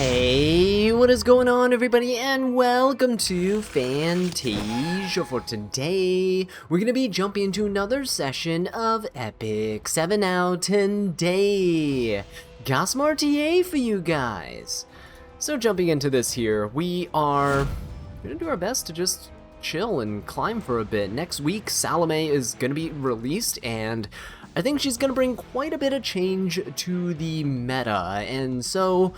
Hey, what is going on everybody, and welcome to Fantasia. For today, we're going to be jumping into another session of Epic 7 out today. Got some RTA for you guys. So jumping into this here, we are going to do our best to just chill and climb for a bit. Next week, Salome is going to be released, and I think she's going to bring quite a bit of change to the meta, and so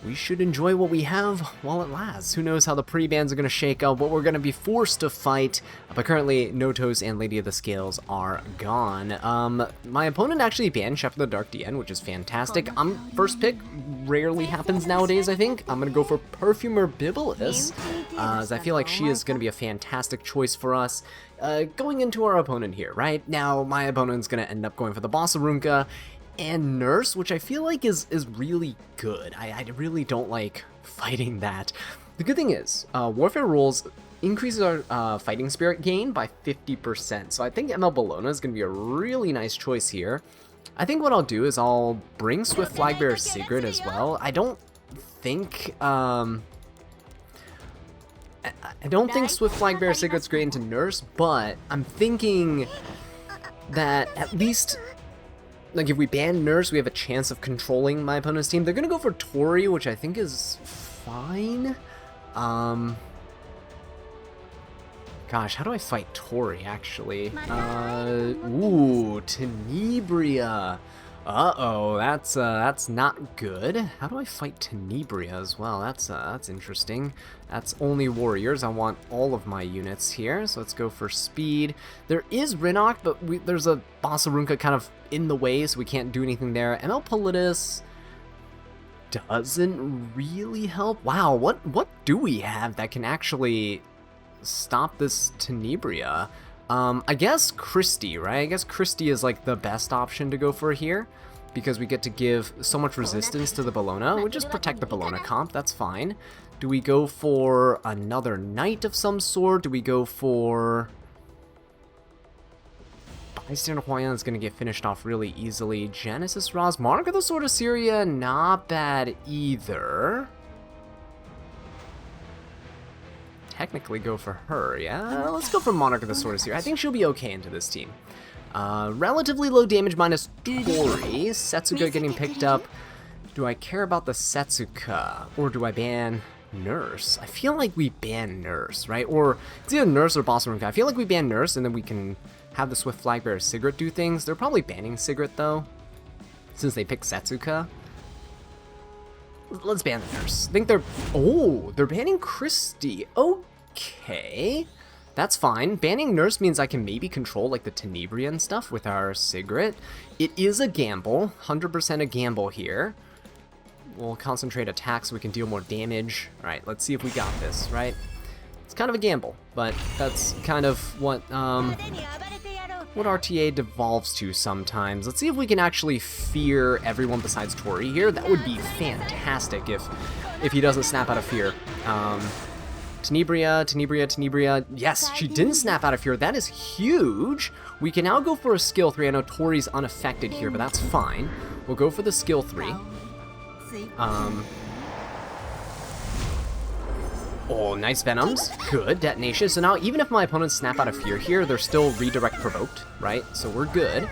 we should enjoy what we have while it lasts. Who knows how the pre-bans are going to shake out, but we're going to be forced to fight. But currently, Notos and Lady of the Scales are gone. My opponent actually banned Chef of the Dark DN, which is fantastic. First pick rarely happens nowadays, I think. I'm going to go for Perfumer Bibulus, as I feel like she is going to be a fantastic choice for us. Going into our opponent here, right? Now, my opponent's going to end up going for the Bossarunka and Nurse, which I feel like is really good. I really don't like fighting that. The good thing is, Warfare Rules increases our fighting spirit gain by 50%, so I think ML Bologna is going to be a really nice choice here. I think what I'll do is I'll bring Swift Flagbearer Sigrid as well. I don't think Swift Flagbearer Sigrid's great into Nurse, but I'm thinking that at least, like, if we ban Nurse, we have a chance of controlling my opponent's team. They're gonna go for Tori, which I think is fine. Gosh, how do I fight Tori, actually? Ooh, Tenebria. Uh-oh, that's not good. How do I fight Tenebria as well? That's interesting. That's only warriors. I want all of my units here, so let's go for speed. There is Rinok, but there's a Bossarunka kind of in the way, so we can't do anything there. ML Politis doesn't really help. Wow, what do we have that can actually stop this Tenebria? I guess Christie, right? I guess Christie is like the best option to go for here, because we get to give so much resistance to the Bologna. We just protect the Bologna comp, that's fine. Do we go for another knight of some sort? Do we go for Bystander Huayan? Is going to get finished off really easily. Genesis Roz, Monarch of the Sword of Syria, not bad either. Technically go for her, yeah? Let's go for Monarch of the Sword of Syria. I think she'll be okay into this team. Relatively low damage minus Tori. Setsuka getting picked up. Do I care about the Setsuka, or do I ban Nurse? I feel like we ban Nurse, right? Or it's either Nurse or Bossarunka. I feel like we ban Nurse, and then we can have the Swift Flagbearer Sigrid do things. They're probably banning Sigrid, though, since they picked Setsuka. Let's ban the Nurse. I think they're banning Christie. Okay, that's fine. Banning Nurse means I can maybe control like the Tenebria and stuff with our Sigrid. It is a gamble, 100% a gamble here. We'll concentrate attack so we can deal more damage. All right, let's see if we got this, right? It's kind of a gamble, but that's kind of what RTA devolves to sometimes. Let's see if we can actually fear everyone besides Tori here. That would be fantastic if he doesn't snap out of fear. Tenebria. Yes, she didn't snap out of fear. That is huge. We can now go for a skill 3. I know Tori's unaffected here, but that's fine. We'll go for the skill 3. Oh, nice Venoms. Good. Detonation. So now, even if my opponents snap out of fear here, they're still redirect provoked, right? So we're good.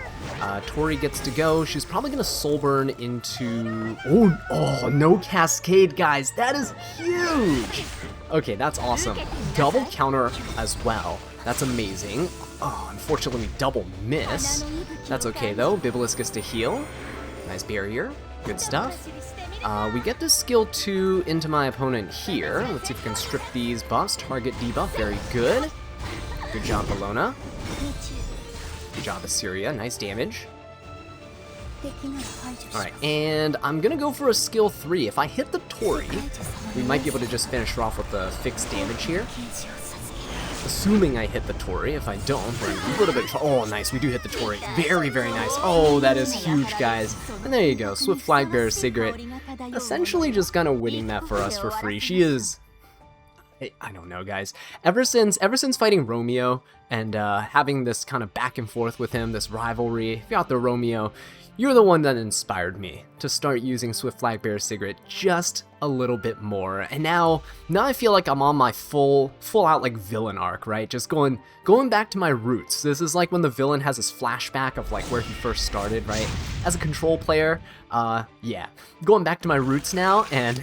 Tori gets to go. She's probably going to soul burn into... Oh, no Cascade, guys. That is huge. Okay, that's awesome. Double counter as well. That's amazing. Oh, unfortunately, we double miss. That's okay, though. Bibulus gets to heal. Nice barrier. Good stuff. We get this skill 2 into my opponent here. Let's see if we can strip these buffs. Target debuff, very good. Good job, Bologna. Good job, Assyria. Nice damage. Alright, and I'm gonna go for a skill 3. If I hit the Tori, we might be able to just finish her off with the fixed damage here. Assuming I hit the Tori. If I don't, we're a little bit... Oh, nice. We do hit the Tori. Very, very nice. Oh, that is huge, guys. And there you go. Swift Flagbearer Sigrid. Essentially just kind of winning that for us for free. She is... I don't know, guys. Ever since fighting Romeo and having this kind of back and forth with him, this rivalry, if you're out there, Romeo, You're the one that inspired me to start using Swift Flagbear's Cigarette just a little bit more, and now I feel like I'm on my full out like villain arc, right? Just going back to my roots. This is like when the villain has his flashback of like where he first started, right? As a control player, yeah, going back to my roots now, and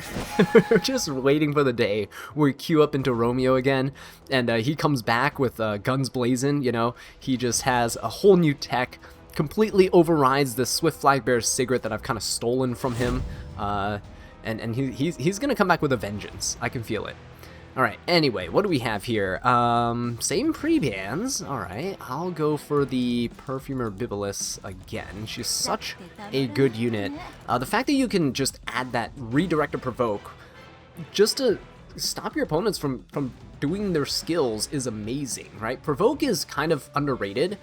we're just waiting for the day where we queue up into Romeo again, and he comes back with guns blazing. You know, he just has a whole new tech. Completely overrides the Swift Flagbear's Cigarette that I've kind of stolen from him, and he's gonna come back with a vengeance. I can feel it. All right. Anyway, what do we have here? Same pre-bans. All right. I'll go for the Perfumer Bibulus again. She's such a good unit. The fact that you can just add that redirect or provoke, just to stop your opponents from doing their skills, is amazing, right? Provoke is kind of underrated.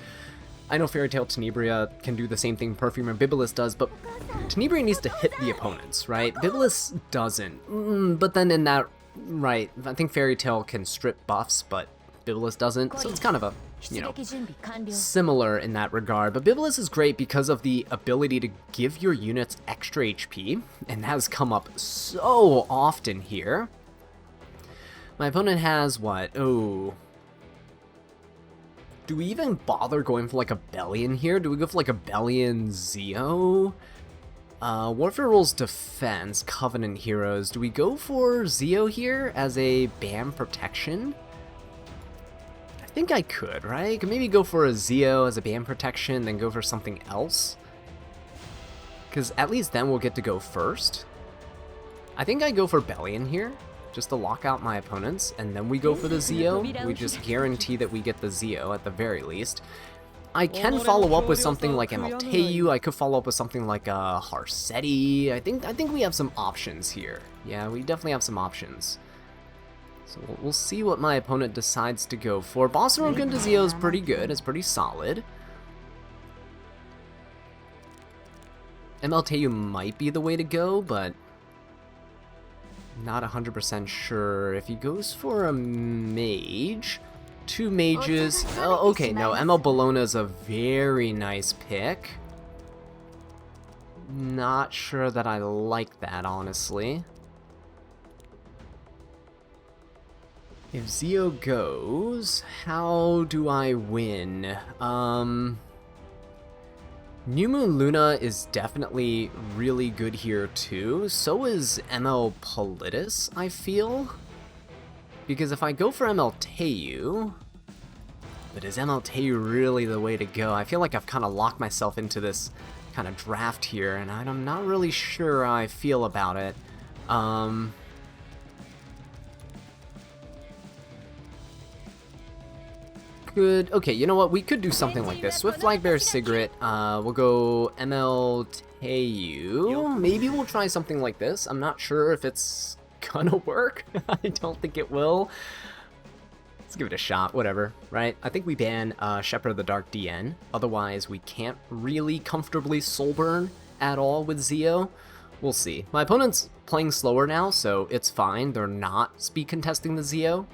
I know Fairy Tail Tenebria can do the same thing Perfumer Bibulus does, but Tenebria needs to hit the opponents, right? Bibulus doesn't. But then in that, right, I think Fairy Tail can strip buffs, but Bibulus doesn't, so it's kind of a, you know, similar in that regard. But Bibulus is great because of the ability to give your units extra HP, and that has come up so often here. My opponent has what? Oh... Do we even bother going for like a Bellion here? Do we go for like a Bellion Zeo? Warfare Rules Defense, Covenant Heroes. Do we go for Zeo here as a BAM protection? I think I could, right? I could maybe go for a Zeo as a BAM protection, then go for something else. Because at least then we'll get to go first. I think I go for Bellion here, just to lock out my opponents, and then we go for the Zeo. We just guarantee that we get the Zeo at the very least. I can follow up with something like Amalteu. I could follow up with something like Harsetti. I think we have some options here. Yeah, we definitely have some options. So we'll see what my opponent decides to go for. Bossarunka into Zeo is pretty good. It's pretty solid. Amalteu might be the way to go, but not 100% sure. If he goes for a mage, 2 mages. Oh, okay, no, ML Bologna is a very nice pick. Not sure that I like that, honestly. If Zeo goes, how do I win? New Moon Luna is definitely really good here too. So is ML Politis, I feel. Because if I go for Amalteu, but is Amalteu really the way to go? I feel like I've kind of locked myself into this kind of draft here, and I'm not really sure how I feel about it. Okay, you know what? We could do something like this. Swift Flagbear's Cigarette. We'll go Amalteu. Maybe we'll try something like this. I'm not sure if it's gonna work. I don't think it will. Let's give it a shot. Whatever, right? I think we ban Shepherd of the Dark DN. Otherwise, we can't really comfortably soul burn at all with Zeo. We'll see. My opponent's playing slower now, so it's fine. They're not speed contesting the Zeo,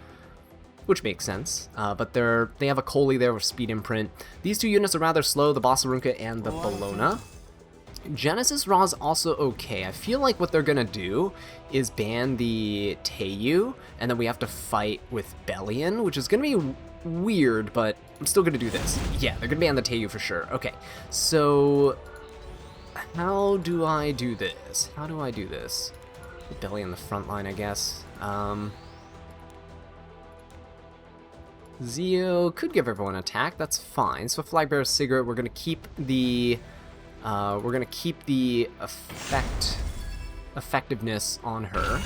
which makes sense, but they have a Coley there with Speed Imprint. These 2 units are rather slow, the Bossarunka and the Bologna. Genesis Raw is also okay. I feel like what they're gonna do is ban the Teiyu, and then we have to fight with Bellion, which is gonna be weird, but I'm still gonna do this. Yeah, they're gonna ban the Teiyu for sure. Okay, so how do I do this? How do I do this? Bellion in the front line, I guess. Zeo could give everyone an attack. That's fine. So Flagbear's Cigarette, we're gonna keep the effectiveness on her.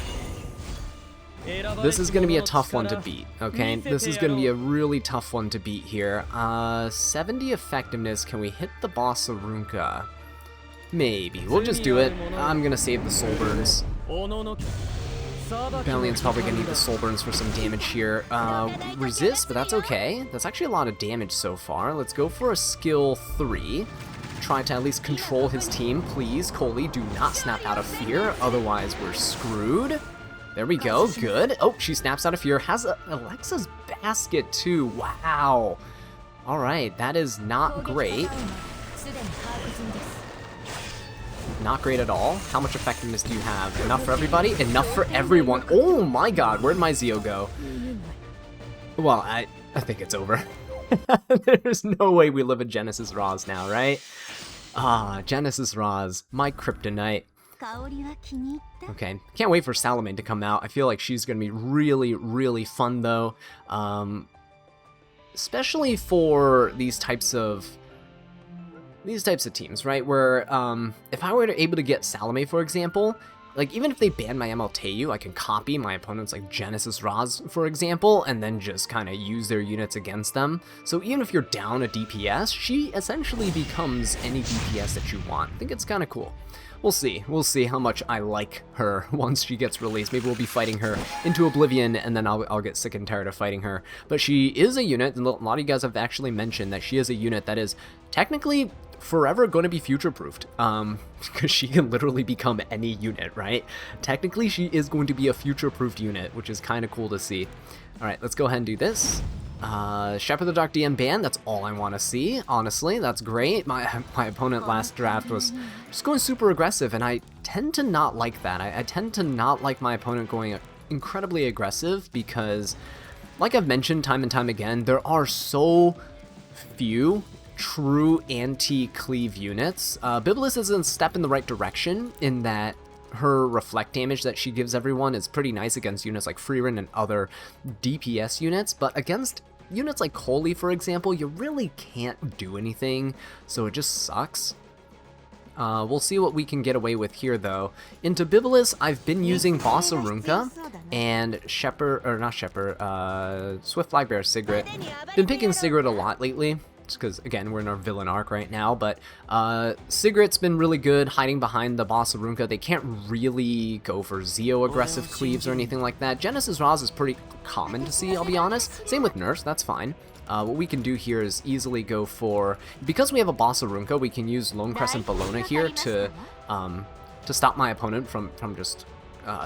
This is gonna be a tough one to beat. Okay, this is gonna be a really tough one to beat here. 70 effectiveness. Can we hit the Bossarunka? Maybe. We'll just do it. I'm gonna save the soul burns. Bellion's probably gonna need the soul burns for some damage here. Resist, but that's okay. That's actually a lot of damage so far. Let's go for a skill 3. Try to at least control his team, please. Coley, do not snap out of fear, otherwise we're screwed. There we go, good. Oh, she snaps out of fear. Has Alexa's basket too. Wow. Alright, that is not great. Not great at all. How much effectiveness do you have? Enough for everybody? Enough for everyone. Oh my god, where'd my Zeo go? Well, I think it's over. There's no way we live in Genesis Raws now, right? Ah, Genesis Raws, my kryptonite. Okay, can't wait for Salamane to come out. I feel like she's gonna be really, really fun though. Especially for these types of teams, right? Where if I were able to get Salamane, for example, like even if they ban my MLTU, I can copy my opponent's like Genesis Raws, for example, and then just kind of use their units against them. So even if you're down a DPS, she essentially becomes any DPS that you want. I think it's kind of cool. We'll see. We'll see how much I like her once she gets released. Maybe we'll be fighting her into oblivion, and then I'll get sick and tired of fighting her. But she is a unit, and a lot of you guys have actually mentioned that she is a unit that is technically forever going to be future-proofed, because she can literally become any unit, right? Technically, she is going to be a future-proofed unit, which is kind of cool to see. All right, let's go ahead and do this. Shepherd the Dark DM ban, that's all I want to see, honestly. That's great. My opponent last draft was just going super aggressive, and I tend to not like that. I tend to not like my opponent going incredibly aggressive because, like I've mentioned time and time again, there are so few true anti-cleave units. Biblis is a step in the right direction in that her reflect damage that she gives everyone is pretty nice against units like Freerin and other DPS units, but against units like Coley, for example, you really can't do anything, so it just sucks. We'll see what we can get away with here, though. Into Biblis, I've been using Boss Arunca and Swift Flagbearer Sigrid. Been picking Sigrid a lot lately, because, again, we're in our villain arc right now, but Sigrid's been really good hiding behind the Boss Arunca. They can't really go for Zeo aggressive cleaves or anything like that. Genesis Raws is pretty common to see, I'll be honest. Same with Nurse, that's fine. What we can do here is easily go for, because we have a Boss Arunca, we can use Lone Crescent Bellona here to stop my opponent from just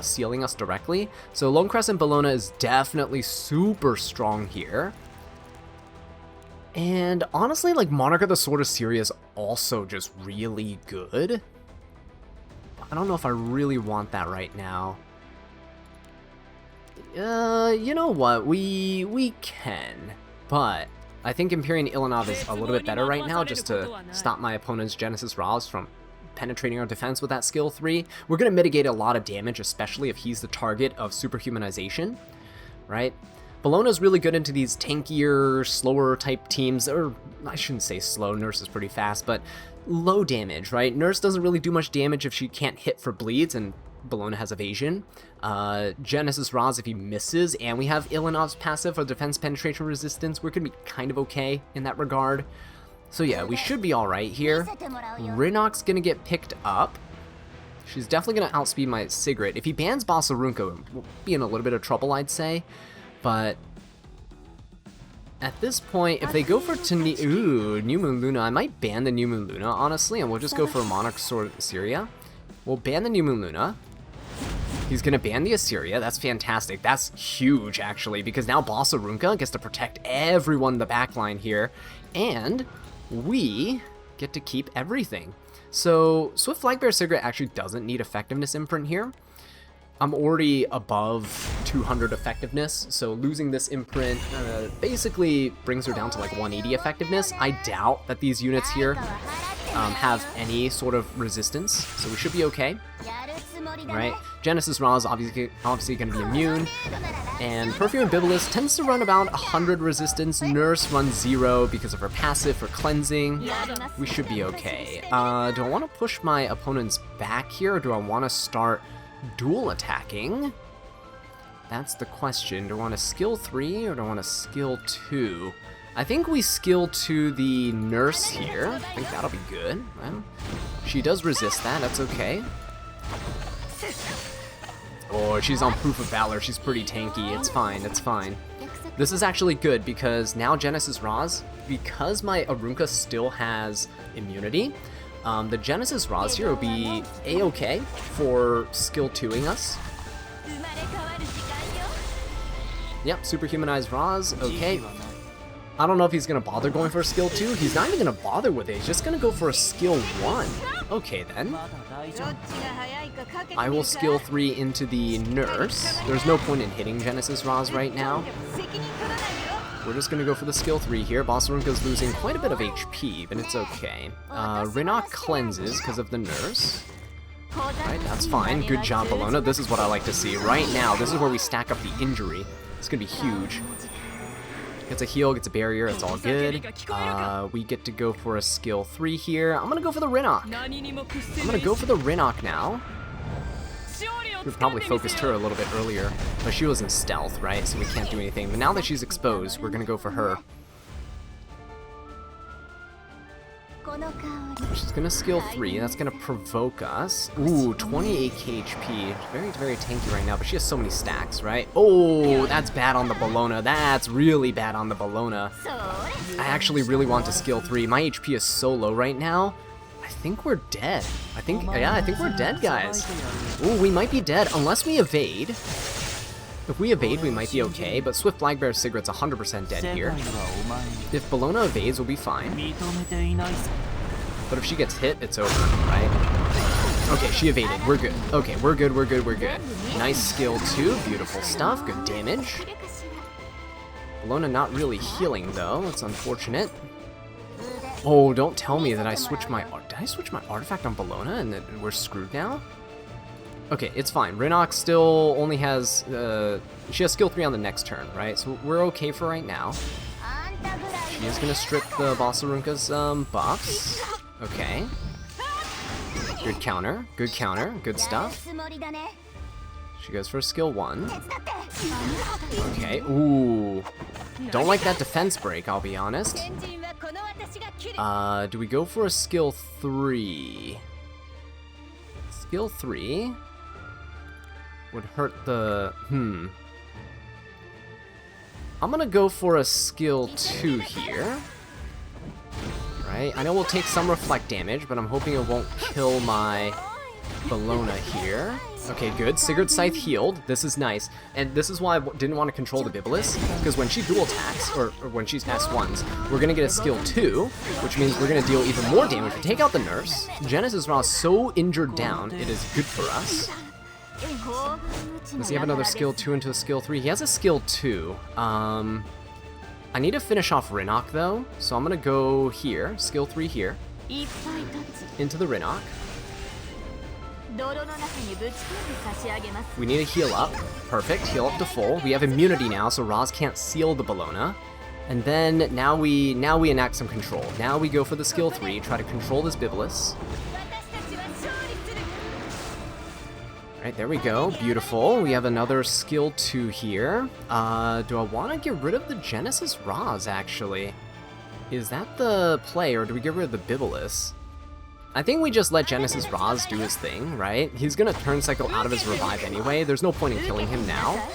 sealing us directly. So Lone Crescent Bellona is definitely super strong here. And honestly, like, Monarch of the Sword of Syria is also just really good. I don't know if I really want that right now. You know what? We can. But I think Empyrean Ilanov is a little bit better right now, just to stop my opponent's Genesis Raws from penetrating our defense with that skill 3. We're going to mitigate a lot of damage, especially if he's the target of superhumanization, right? Bellona's really good into these tankier, slower type teams, or I shouldn't say slow, Nurse is pretty fast, but low damage, right? Nurse doesn't really do much damage if she can't hit for bleeds, and Bellona has evasion. Genesis Raws, if he misses, and we have Ilanov's passive for defense penetration resistance, we're going to be kind of okay in that regard. So yeah, we should be alright here. Rinok's going to get picked up. She's definitely going to outspeed my Sigrid. If he bans Boss Arunca, we'll be in a little bit of trouble, I'd say. But at this point, if they go for New Moon Luna, I might ban the New Moon Luna, honestly, and we'll just go for Monarch Sword Assyria. We'll ban the New Moon Luna. He's going to ban the Assyria. That's fantastic. That's huge, actually, because now Boss Arunca gets to protect everyone in the backline here, and we get to keep everything. So Swift Flagbearer Sigrid actually doesn't need effectiveness imprint here. I'm already above 200 effectiveness, so losing this imprint basically brings her down to like 180 effectiveness. I doubt that these units here have any sort of resistance, so we should be okay, right? Genesis Raw is obviously going to be immune, and Perfume Biblis tends to run about 100 resistance. Nurse runs 0 because of her passive for cleansing. We should be okay. Do I want to push my opponents back here, or do I want to start dual attacking? That's the question. Do I want to skill 3 or do I want to skill 2? I think we skill to the Nurse here. I think that'll be good. Well, she does resist that. That's okay. Oh, she's on Proof of Valor. She's pretty tanky. It's fine. It's fine. This is actually good because now Genesis Raws, because my Arunca still has immunity, the Genesis Raws here will be a-okay for skill 2ing us. Yep, Superhumanized Raws, okay. I don't know if he's going to bother going for a skill 2. He's not even going to bother with it. He's just going to go for a skill 1. Okay then. I will skill 3 into the nurse. There's no point in hitting Genesis Roz right now. We're just gonna go for the skill 3 here. Bossarunka's losing quite a bit of HP, but it's okay. Rinok cleanses because of the nurse. Right, that's fine. Good job, Bellona. This is what I like to see. Right now, this is where we stack up the injury. It's gonna be huge. Gets a heal, gets a barrier, it's all good. We get to go for a skill 3 here. I'm gonna go for the Rinok. I'm gonna go for the Rinok now. We probably focused her a little bit earlier, but she was in stealth, right? So we can't do anything. But now that she's exposed, we're gonna go for her. She's gonna skill 3. That's gonna provoke us. Ooh, 28k HP. Very, very tanky right now, but she has so many stacks, right? Oh, that's bad on the Bellona. That's really bad on the Bellona. I actually really want to skill 3. My HP is so low right now. I think we're dead. I think we're dead, guys. Ooh, we might be dead unless we evade. If we evade, we might be okay, but Swift Flagbear Sigrid's 100% dead here. If Bellona evades, we'll be fine. But if she gets hit, it's over, right? Okay, she evaded. We're good. Okay, we're good, we're good, we're good. Nice skill 2. Beautiful stuff. Good damage. Bellona not really healing, though. It's unfortunate. Oh, don't tell me that I switched my... Did I switch my artifact on Bellona and that we're screwed now? Okay, it's fine. Rinok still only has... she has skill 3 on the next turn, right? So we're okay for right now. She is going to strip the Bossarunka's buffs. Okay. Good counter. Good counter. Good stuff. She goes for skill 1. Okay. Ooh. Don't like that defense break, I'll be honest. Do we go for a skill 3? Skill 3 would hurt the... I'm gonna go for a skill 2 here. Right? I know we'll take some reflect damage, but I'm hoping it won't kill my Bellona here. Okay, good. Sigurd's Scythe healed. This is nice. And this is why I didn't want to control the Bibulus, because when she dual attacks, or when she's S1s, we're going to get a skill 2, which means we're going to deal even more damage. We take out the nurse. Genesis Raw is so injured down, it is good for us. Does he have another skill 2 into a skill 3? He has a skill 2. I need to finish off Rinok, though, so I'm going to go here, skill 3 here, into the Rinok. We need to heal up. Perfect, heal up to full. We have immunity now, so Roz can't seal the Bellona. And then now we enact some control. Now we go for the skill 3, try to control this Bibulus. Alright, there we go. Beautiful. We have another skill 2 here. Do I want to get rid of the Genesis Roz, actually? Is that the play, or do we get rid of the Bibulus? I think we just let Genesis Roz do his thing, right? He's gonna turn cycle out of his revive anyway. There's no point in killing him now.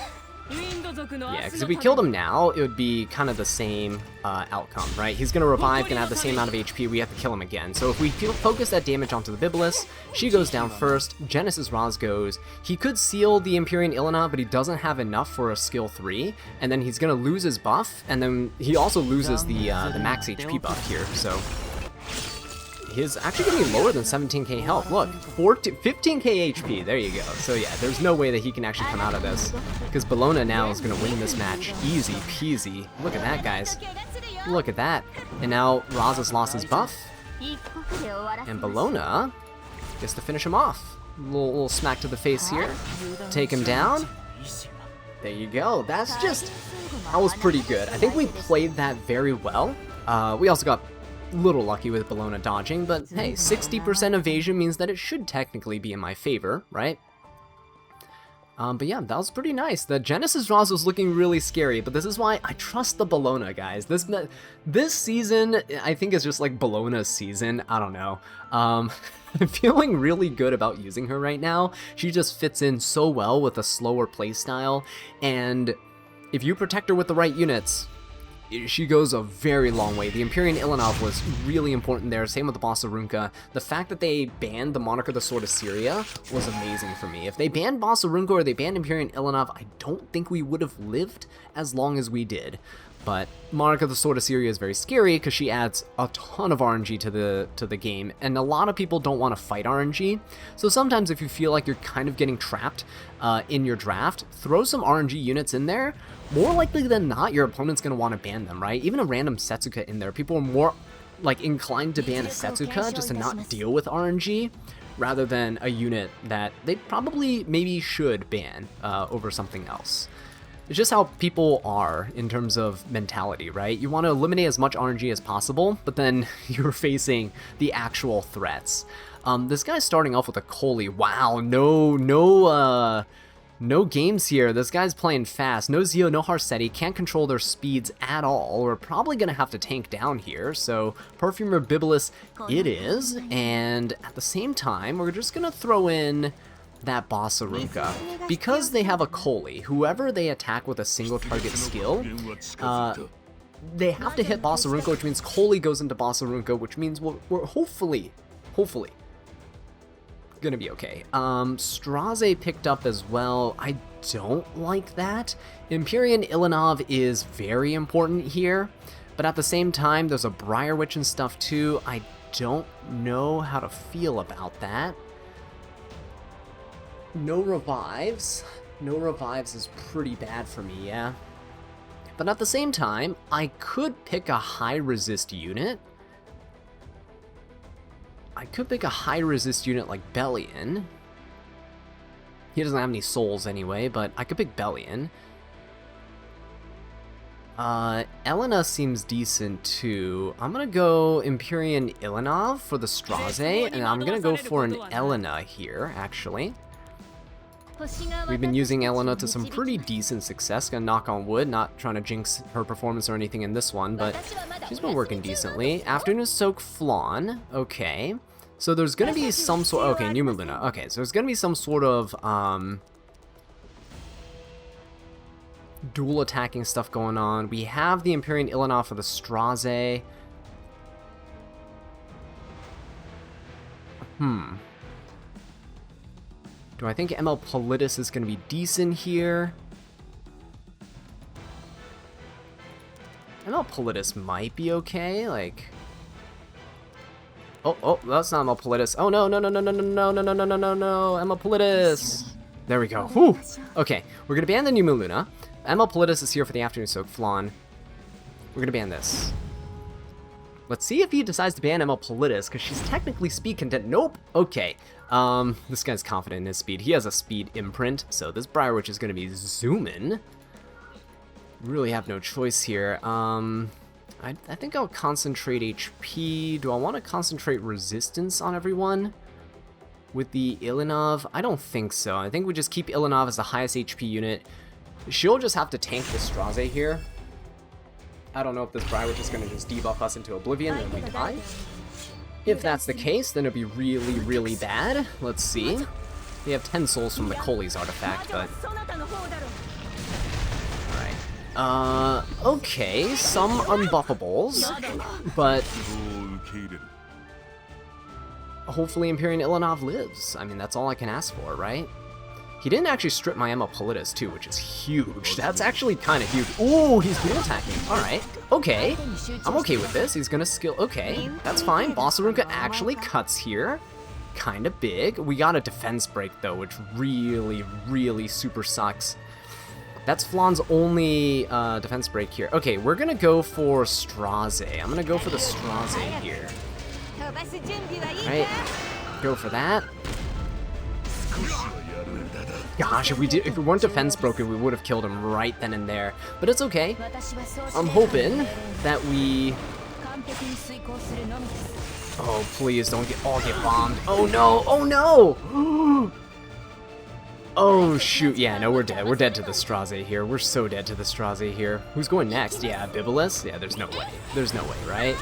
Yeah, because if we killed him now, it would be kind of the same outcome, right? He's gonna revive, gonna have the same amount of HP, we have to kill him again. So if we focus that damage onto the Bibulus, she goes down first, Genesis Roz goes. He could seal the Empyrean Ilana, but he doesn't have enough for a skill 3, and then he's gonna lose his buff, and then he also loses the max HP buff here, so... He's actually going to be lower than 17k health. Look, 15k HP. There you go. So yeah, there's no way that he can actually come out of this. Because Bellona now is going to win this match. Easy peasy. Look at that, guys. Look at that. And now Roz has lost his buff. And Bellona gets to finish him off. Little smack to the face here. Take him down. There you go. That was pretty good. I think we played that very well. We also got little lucky with Bellona dodging, but hey, 60% evasion means that it should technically be in my favor, right? But yeah, that was pretty nice. The Genesis Roz was looking really scary, but this is why I trust the Bellona, guys. This season, I think, is just like Bellona's season. I don't know. I'm feeling really good about using her right now. She just fits in so well with a slower playstyle, and if you protect her with the right units, she goes a very long way. The Empyrean Ilanov was really important there, same with the Bossarunka. The fact that they banned the Monarch of the Sword of Syria was amazing for me. If they banned Bossarunka or they banned Empyrean Ilanov, I don't think we would have lived as long as we did. But Monica the Sword of Syria is very scary because she adds a ton of RNG to the game, and a lot of people don't want to fight RNG. So sometimes if you feel like you're kind of getting trapped in your draft, throw some RNG units in there. More likely than not, your opponent's going to want to ban them, right? Even a random Setsuka in there, people are more like inclined to ban a Setsuka just to not deal with RNG, rather than a unit that they probably maybe should ban over something else. It's just how people are in terms of mentality, right? You want to eliminate as much RNG as possible, but then you're facing the actual threats. This guy's starting off with a Coley. Wow, no games here. This guy's playing fast. No Zio, no Harsetti, can't control their speeds at all. We're probably going to have to tank down here, so Perfumer Bibulus it is, and at the same time, we're just going to throw in that Bossarunka. Because they have a Coley, whoever they attack with a single target skill, they have to hit Bossarunka, which means Coley goes into Bossarunka, which means we're hopefully gonna be okay. Straze picked up as well. I don't like that. Empyrean Ilanov is very important here, but at the same time, there's a Briar Witch and stuff too. I don't know how to feel about that. No revives. No revives is pretty bad for me, yeah. But at the same time, I could pick a high resist unit. I could pick a high resist unit like Bellion. He doesn't have any souls anyway, but I could pick Bellion. Elena seems decent too. I'm gonna go Empyrean Ilanov for the Straze, and I'm gonna go for an Elena here, actually. We've been using Elena to some pretty decent success, gonna knock on wood, not trying to jinx her performance or anything in this one, but she's been working decently. Afternoon Soak Flan, okay. So there's gonna be some sort, okay, Numa Luna, okay, so there's gonna be some sort of, dual attacking stuff going on. We have the Empyrean Ilanov for the Straze. Do I think ML Politis is going to be decent here? ML Politis might be okay, like... Oh, that's not ML Politis. Oh, no, ML Politis! There we go. Whew! Okay, we're going to ban the Numa Luna. ML Politis is here for the Afternoon Soak Flan. We're going to ban this. Let's see if he decides to ban ML Politis, because she's technically speed content. Nope! Okay. This guy's confident in his speed. He has a speed imprint, so this Briar Witch is going to be zooming. Really have no choice here. I think I'll concentrate HP. Do I want to concentrate resistance on everyone with the Ilanov? I don't think so. I think we just keep Ilanov as the highest HP unit. She'll just have to tank the Straze here. I don't know if this Briar Witch is going to just debuff us into oblivion and we die. If that's the case, then it'd be really, really bad. Let's see. We have 10 souls from the Coley's artifact, but... Alright. Okay, some unbuffables, but... hopefully Empyrean Ilanov lives. I mean, that's all I can ask for, right? He didn't actually strip my ML Politis too, which is huge. That's actually kind of huge. Ooh, he's dual attacking. Alright, okay. I'm okay with this. He's gonna skill. Okay, that's fine. Bossarunka actually cuts here. Kind of big. We got a defense break though, which really, really super sucks. That's Flan's only defense break here. Okay, we're gonna go for Straze. I'm gonna go for the Straze here. Alright, go for that. Gosh, if we weren't defense broken, we would have killed him right then and there. But it's okay. I'm hoping that we... Oh, please don't all get bombed. Oh no! Oh no! Oh shoot, yeah, no, we're dead. We're dead to the Straze here. We're so dead to the Straze here. Who's going next? Yeah, Bibulus? Yeah, there's no way. There's no way, right?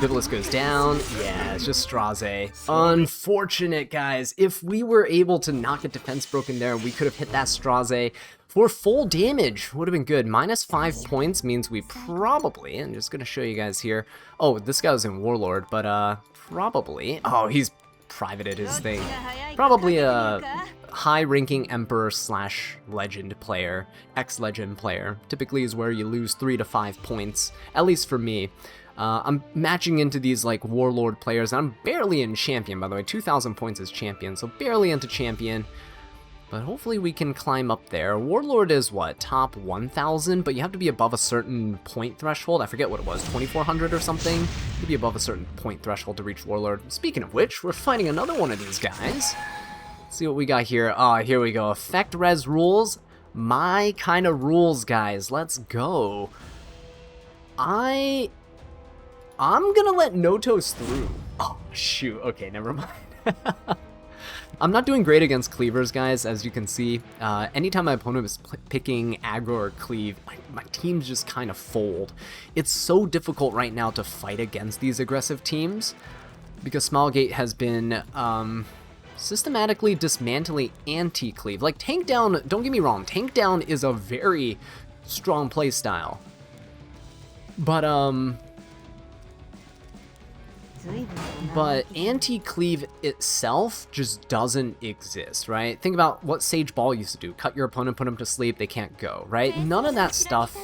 Bibulus goes down. Yeah, it's just Straze. Unfortunate, guys. If we were able to not get defense broken there, we could have hit that Straze for full damage. Would have been good. -5 points means we probably, I'm just going to show you guys here. Oh, this guy was in Warlord, but probably. Oh, he's privated his thing. Probably a high-ranking Emperor slash Legend player, ex-Legend player, typically is where you lose 3 to 5 points, at least for me. I'm matching into these like Warlord players, and I'm barely in Champion, by the way. 2,000 points as Champion, so barely into Champion. But hopefully we can climb up there. Warlord is what, top 1,000, but you have to be above a certain point threshold. I forget what it was, 2,400 or something? To be above a certain point threshold to reach Warlord. Speaking of which, we're fighting another one of these guys. Let's see what we got here. Here we go. Effect res rules. My kind of rules, guys. Let's go. I'm gonna let Notos through. Oh, shoot. Okay, never mind. I'm not doing great against cleavers, guys, as you can see. Anytime my opponent is picking aggro or cleave, my teams just kind of fold. It's so difficult right now to fight against these aggressive teams because Smilegate has been systematically dismantling anti-cleave. Like, tank down, don't get me wrong, tank down is a very strong playstyle. But anti-cleave itself just doesn't exist, right? Think about what Sage Ball used to do. Cut your opponent, put them to sleep, they can't go, right? None of that stuff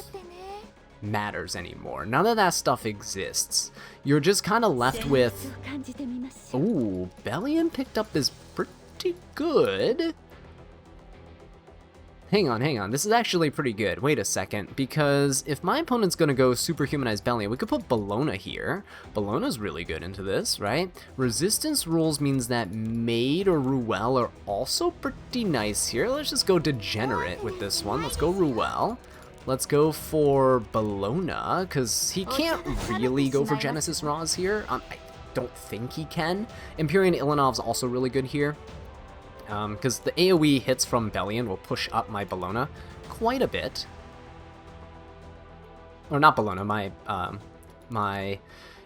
matters anymore. None of that stuff exists. You're just kind of left with... Ooh, Bellion picked up is pretty good. Hang on, this is actually pretty good. Wait a second, because if my opponent's gonna go Superhumanized Bellion, we could put Bellona here. Bellona's really good into this, right? Resistance rules means that Maid or Ruel are also pretty nice here. Let's just go Degenerate with this one. Let's go Ruel. Let's go for Bellona, because he can't really go for Genesis Raws here. I don't think he can. Empyrean Ilanov's also really good here. Because the AoE hits from Bellion will push up my Bellona quite a bit. Or not Bellona, my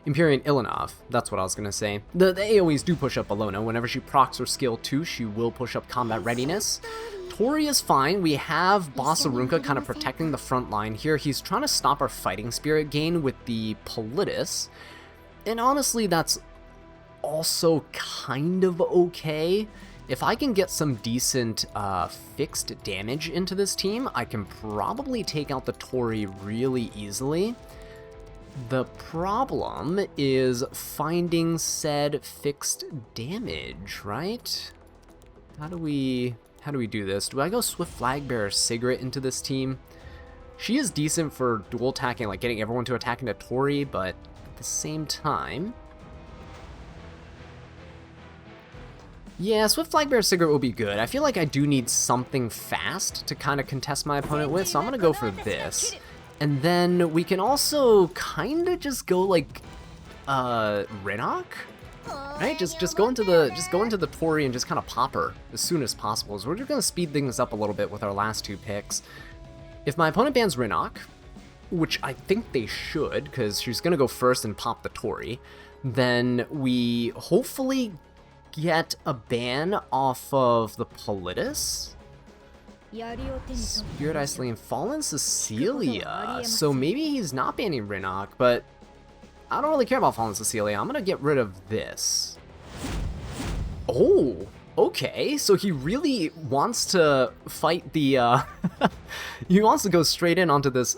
Empyrean Ilanov. That's what I was going to say. The AoEs do push up Bellona. Whenever she procs her skill 2, she will push up combat readiness. Tori is fine. We have Boss Arunka kind of protecting the front line here. He's trying to stop our fighting spirit gain with the Politis. And honestly, that's also kind of okay. If I can get some decent fixed damage into this team, I can probably take out the Tori really easily. The problem is finding said fixed damage, right? How do we do this? Do I go Swift Flagbearer Sigret into this team? She is decent for dual attacking, like getting everyone to attack into Tori, but at the same time... Yeah, Swift Flagbearer Sigret will be good. I feel like I do need something fast to kind of contest my opponent with, so I'm going to go for this. And then we can also kind of just go like Rinnock? Right? Just go into the Tori and just kind of pop her as soon as possible. So we're just going to speed things up a little bit with our last 2 picks. If my opponent bans Rinnock, which I think they should, because she's going to go first and pop the Tori, then we hopefully get a ban off of the Politis. Spirit Isolating Fallen Cecilia. So maybe he's not banning Rinnock, but I don't really care about Fallen Cecilia. I'm gonna get rid of this. Oh, okay. So he really wants to fight the he wants to go straight in onto this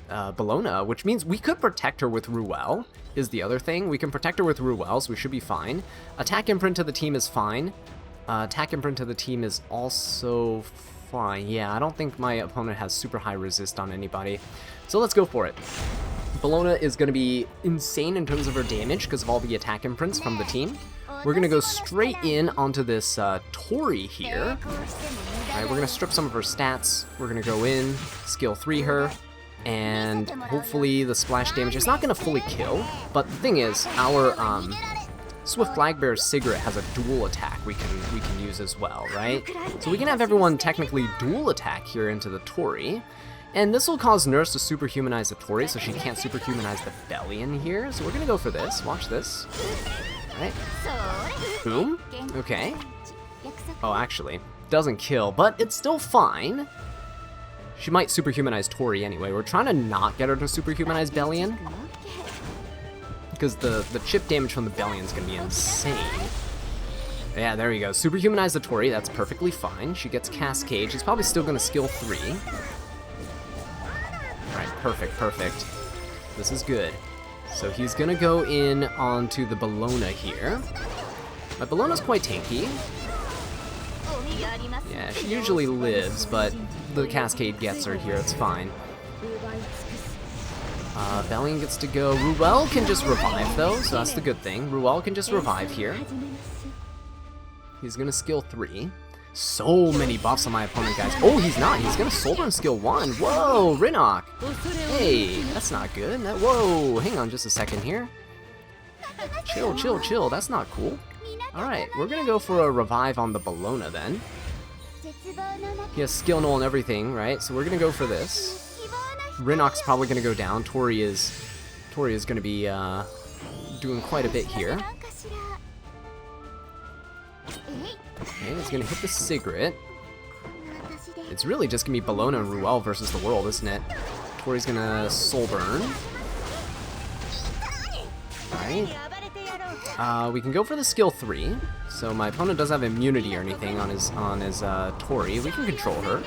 Bellona, which means we could protect her with Ruel, is the other thing. We can protect her with Ruel, so we should be fine. Attack Imprint to the team is fine. Attack Imprint to the team is also fine. Yeah, I don't think my opponent has super high resist on anybody. So let's go for it. Bellona is going to be insane in terms of her damage because of all the attack imprints from the team. We're going to go straight in onto this Tori here. Alright, we're going to strip some of her stats. We're going to go in, skill 3 her, and hopefully the splash damage is not going to fully kill, but the thing is, our Swift Flagbearer Sigret has a dual attack we can use as well, right? So we can have everyone technically dual attack here into the Tori, and this will cause Nurse to superhumanize the Tori, so she can't superhumanize the Bellion here, so we're going to go for this. Watch this. Alright. Boom. Okay. Oh, actually, doesn't kill, but it's still fine. She might superhumanize Tori anyway. We're trying to not get her to superhumanize Bellion, because the chip damage from the Bellion is going to be insane. Yeah, there we go. Superhumanize the Tori. That's perfectly fine. She gets Cascade. She's probably still going to skill 3. Alright, perfect, perfect. This is good. So he's going to go in onto the Bellona here. My Bellona's quite tanky. Yeah, she usually lives, but the Cascade gets her here. It's fine. Bellion gets to go. Ruel can just revive, though, so that's the good thing. Ruel can just revive here. He's going to skill 3. So many buffs on my opponent, guys. Oh, he's not. He's going to Soul Burn skill 1. Whoa, Rinnock. Hey, that's not good. Whoa, hang on just a second here. Chill, chill, chill. That's not cool. Alright, we're going to go for a revive on the Bellona then. He has skill null and everything, right? So we're going to go for this. Rinnock's probably going to go down. Tori is going to be doing quite a bit here. Okay, he's going to hit the Sigrid. It's really just going to be Bellona and Ruel versus the world, isn't it? Tori's going to Soul Burn. Alright. We can go for the skill 3. So my opponent doesn't have immunity or anything on his Tori. We can control her.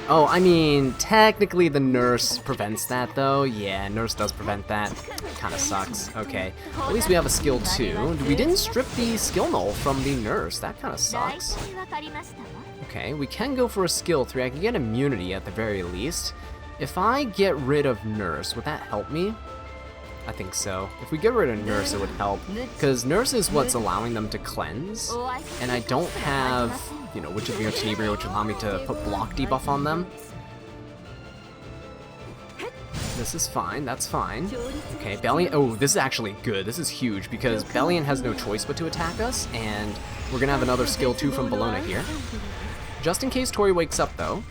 Oh, I mean, technically the nurse prevents that, though. Yeah, nurse does prevent that. Kinda sucks. Okay, at least we have a skill 2. We didn't strip the skill null from the nurse. That kinda sucks. Okay, we can go for a skill 3. I can get immunity at the very least. If I get rid of nurse, would that help me? I think so. If we get rid of nurse, it would help. Because nurse is what's allowing them to cleanse. And I don't have, you know, Witch of Mirror Tenebria, which allow me to put block debuff on them. This is fine, that's fine. Okay, Bellion, oh, this is actually good. This is huge, because Bellion has no choice but to attack us, and we're gonna have another skill 2 from Bellona here. Just in case Tori wakes up, though,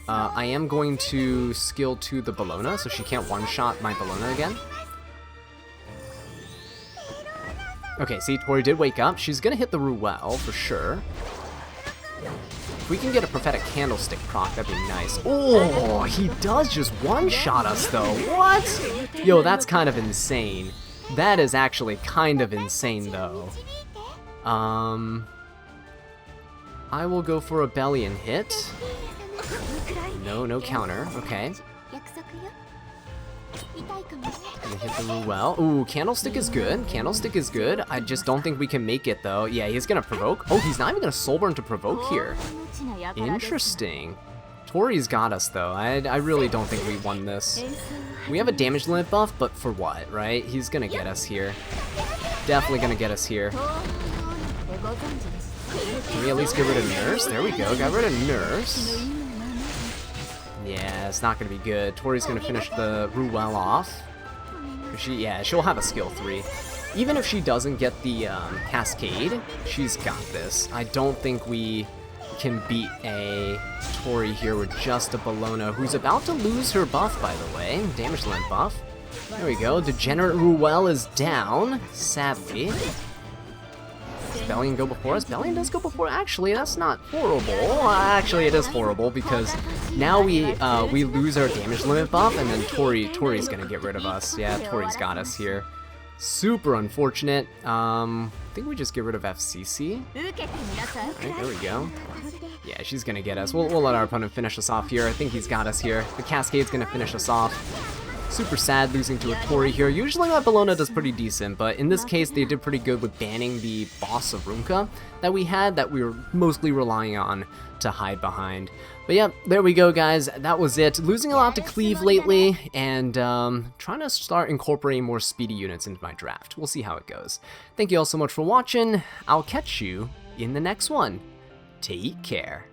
I am going to skill 2 the Bellona, so she can't one-shot my Bellona again. Okay, see, Tori did wake up. She's gonna hit the Ruel, for sure. If we can get a Prophetic Candlestick proc, that'd be nice. Oh, he does just one-shot us, though. What? Yo, that's kind of insane. That is actually kind of insane, though. I will go for a Bellion hit. No counter. Okay. Gonna hit the Ruel. Ooh, Candlestick is good. Candlestick is good. I just don't think we can make it, though. Yeah, he's gonna provoke. Oh, he's not even gonna Soul Burn to provoke here. Interesting. Tori's got us, though. I really don't think we won this. We have a damage limit buff, but for what, right? He's gonna get us here. Definitely gonna get us here. Can we at least get rid of Nurse? There we go. Got rid of Nurse. Yeah, it's not going to be good. Tori's going to finish the Ruel off. She'll have a skill 3. Even if she doesn't get the Cascade, she's got this. I don't think we can beat a Tori here with just a Bellona, who's about to lose her buff, by the way. Damage limit buff. There we go. Degenerate Ruel is down, sadly. Does Bellion go before us? Bellion does go before. Actually, that's not horrible. Actually, it is horrible because now we lose our damage limit buff, and then Tori's gonna get rid of us. Yeah, Tori's got us here. Super unfortunate. I think we just get rid of FCC. Alright, there we go. Yeah, she's gonna get us. We'll let our opponent finish us off here. I think he's got us here. The Cascade's gonna finish us off. Super sad losing to a Tori here. Usually my Bellona does pretty decent, but in this case they did pretty good with banning the boss of Runka that we had, that we were mostly relying on to hide behind. But yeah, there we go, guys. That was it. Losing a lot to Cleave lately, and trying to start incorporating more speedy units into my draft. We'll see how it goes. Thank you all so much for watching. I'll catch you in the next one. Take care.